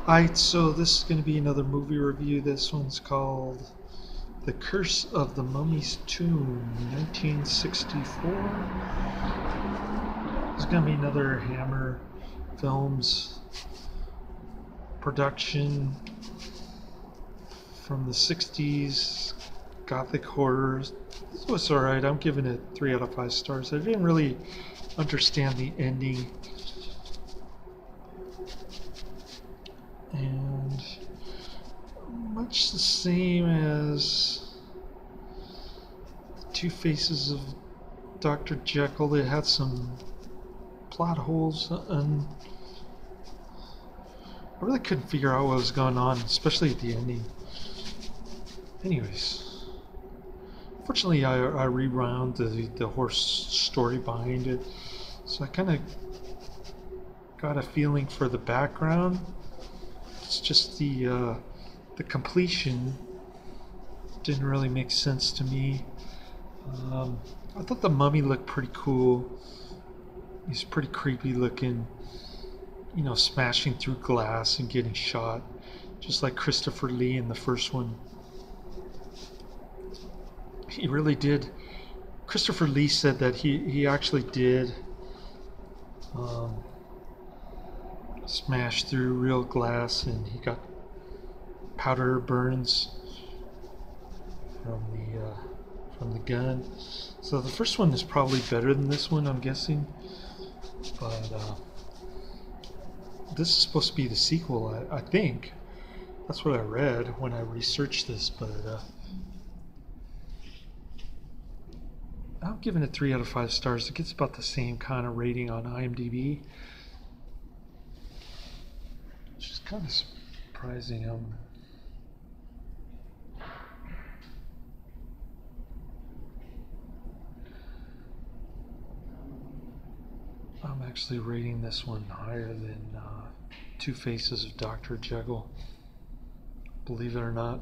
Alright, so this is going to be another movie review. This one's called The Curse of the Mummy's Tomb, 1964. It's going to be another Hammer Films production from the 60s, gothic horror. This was alright. I'm giving it 3 out of 5 stars. I didn't really understand the ending, and much the same as Two Faces of Dr. Jekyll. It had some plot holes, and I really couldn't figure out what was going on, especially at the ending. Anyways, fortunately, I rewound the horse story behind it, so I kind of got a feeling for the background. It's just the completion didn't really make sense to me. I thought the mummy looked pretty cool. He's pretty creepy looking, smashing through glass and getting shot, just like Christopher Lee in the first one. He really did. Christopher Lee said that he actually did um, smash through real glass, and he got powder burns from the gun. So the first one is probably better than this one, I'm guessing. But this is supposed to be the sequel, I think. That's what I read when I researched this, but I'm giving it 3 out of 5 stars. It gets about the same kind of rating on IMDb, which is kind of surprising. I'm actually rating this one higher than Two Faces of Dr. Jekyll. Believe it or not,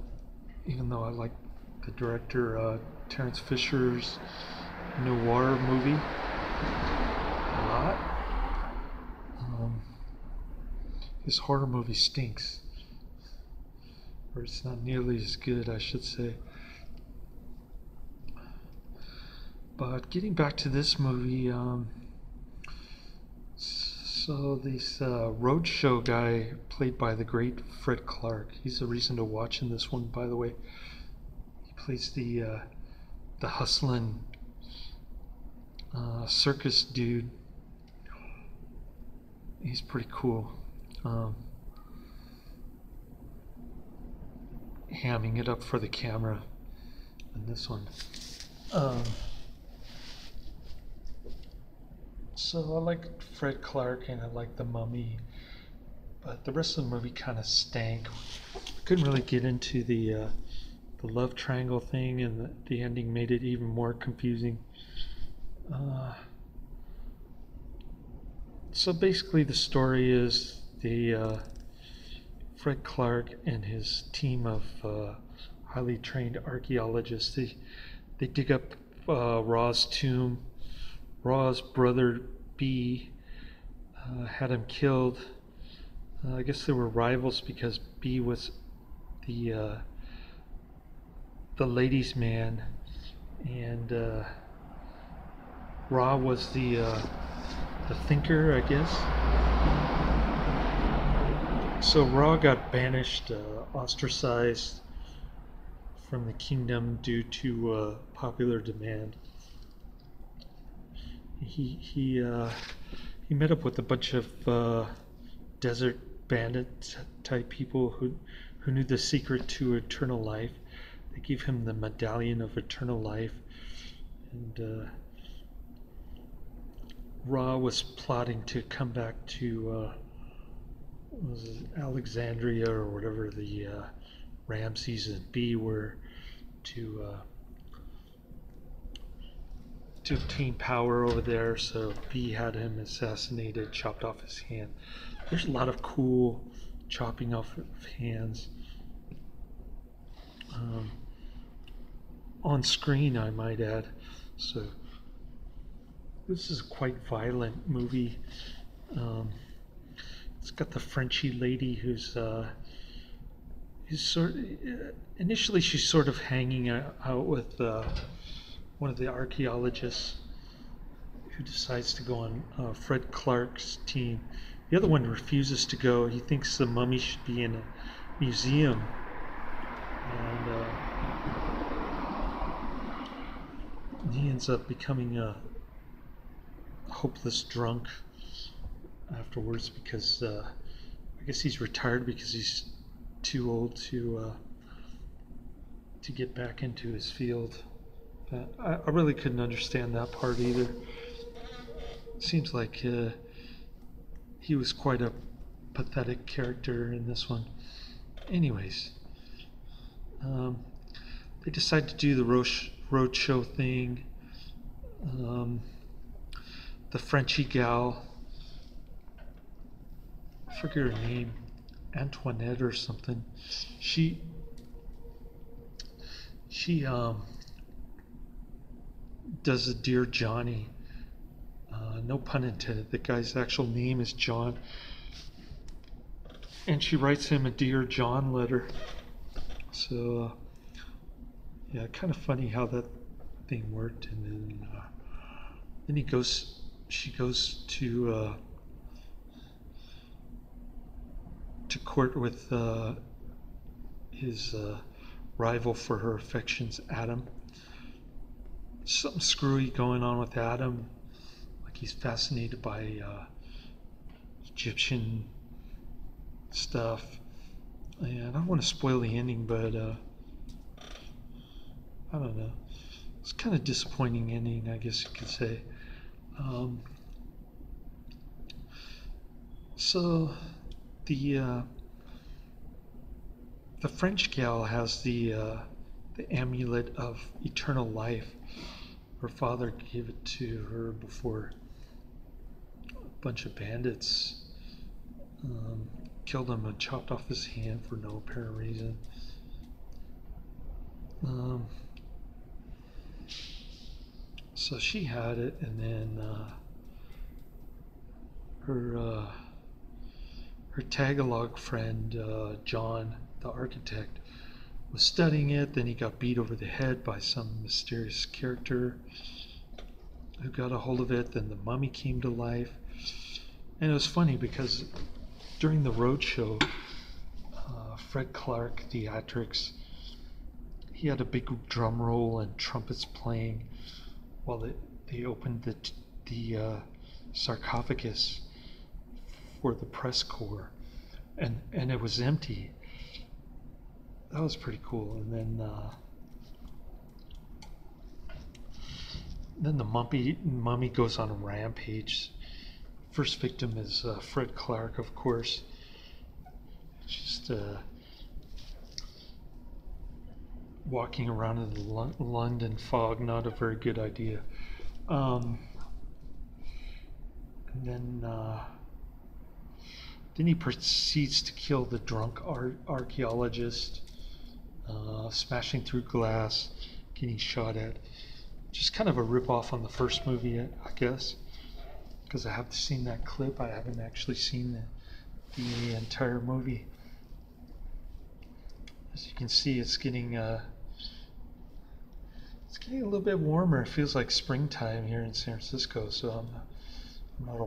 even though I like the director Terence Fisher's noir movie a lot, his horror movie stinks. Or it's not nearly as good, I should say. But getting back to this movie, so this roadshow guy, played by the great Fred Clark, he's the reason to watch in this one, by the way. He plays the hustling circus dude. He's pretty cool. Hamming it up for the camera in this one. So I like Fred Clark and I like The Mummy, but the rest of the movie kind of stank. I couldn't really get into the love triangle thing, and the ending made it even more confusing. So basically, the story is the Fred Clark and his team of highly trained archaeologists. They dig up Ra's tomb. Ra's brother B had him killed. I guess they were rivals because B was the ladies' man, and Ra was the thinker, I guess. So Ra got banished, ostracized from the kingdom due to popular demand. He met up with a bunch of desert bandit type people who knew the secret to eternal life. They gave him the medallion of eternal life, and Ra was plotting to come back to was it Alexandria or whatever the Ramses and B were to obtain power over there. So B had him assassinated, chopped off his hand. There's a lot of cool chopping off of hands on screen, I might add. So this is a quite violent movie. It's got the Frenchy lady who's initially she's sort of hanging out with one of the archaeologists who decides to go on Fred Clark's team. The other one refuses to go. He thinks the mummy should be in a museum. And he ends up becoming a hopeless drunk afterwards because I guess he's retired because he's too old to get back into his field. I really couldn't understand that part either. Seems like he was quite a pathetic character in this one. Anyways, they decide to do the roadshow thing. The Frenchy gal, I forget her name, Antoinette or something. She does a Dear Johnny. No pun intended. The guy's actual name is John. And she writes him a Dear John letter. So, yeah, kind of funny how that thing worked. And then she goes to court with his rival for her affections, Adam. Something screwy going on with Adam. Like he's fascinated by Egyptian stuff. And I don't want to spoil the ending, but I don't know. It's kind of disappointing ending, I guess you could say. So the French gal has the amulet of eternal life. Her father gave it to her before a bunch of bandits killed him and chopped off his hand for no apparent reason. So she had it, and then her Tagalog friend, John, the architect, was studying it. Then he got beat over the head by some mysterious character who got a hold of it. Then the mummy came to life. And it was funny because during the roadshow, Fred Clark Theatrics, he had a big drum roll and trumpets playing while they opened the sarcophagus for the press corps, and it was empty. That was pretty cool. And then the mummy goes on a rampage. First victim is Fred Clark, of course. Just walking around in the London fog, not a very good idea. And then he proceeds to kill the drunk archaeologist, smashing through glass, getting shot at. Just kind of a rip-off on the first movie, I guess, because I have seen that clip. I haven't actually seen the entire movie. As you can see, it's getting a little bit warmer. It feels like springtime here in San Francisco, so I'm not all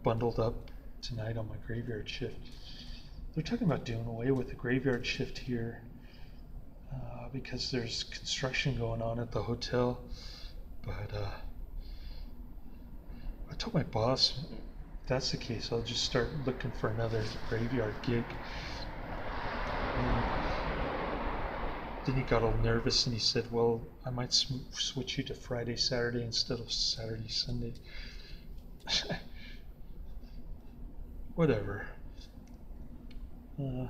bundled up tonight on my graveyard shift. They're talking about doing away with the graveyard shift here because there's construction going on at the hotel. But I told my boss, if that's the case, I'll just start looking for another graveyard gig. Then he got all nervous and he said, well, I might switch you to Friday, Saturday instead of Saturday, Sunday. Whatever. In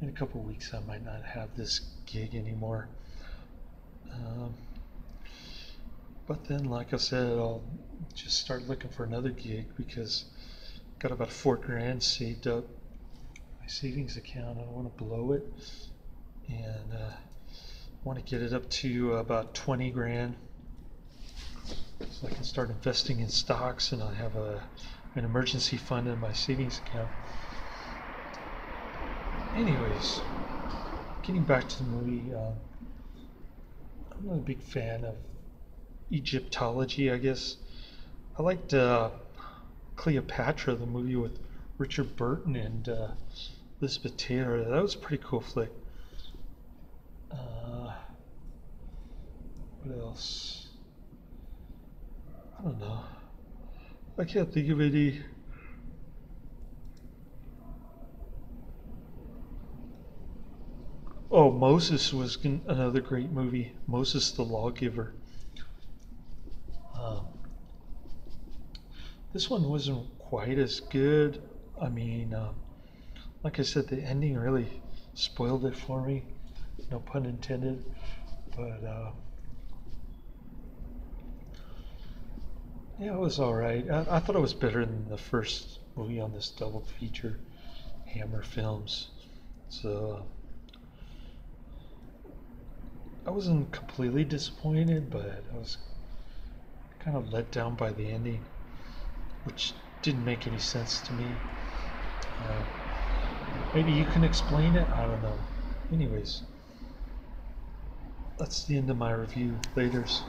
a couple of weeks I might not have this gig anymore. But then, like I said, I'll just start looking for another gig because I've got about $4,000 saved up in my savings account. I don't want to blow it. And I want to get it up to about $20,000 so I can start investing in stocks, and I have a an emergency fund in my savings account. Anyways, getting back to the movie, I'm not a big fan of Egyptology, I guess. I liked Cleopatra, the movie with Richard Burton and Elizabeth Taylor. That was a pretty cool flick. What else? I don't know. I can't think of any. Oh, Moses was another great movie. Moses the Lawgiver. Um, this one wasn't quite as good. I mean, like I said, the ending really spoiled it for me. No pun intended. But yeah, it was all right. I thought it was better than the first movie on this double feature, Hammer Films. So I wasn't completely disappointed, but I was kind of let down by the ending, which didn't make any sense to me. Maybe you can explain it? I don't know. Anyways, that's the end of my review. Laters.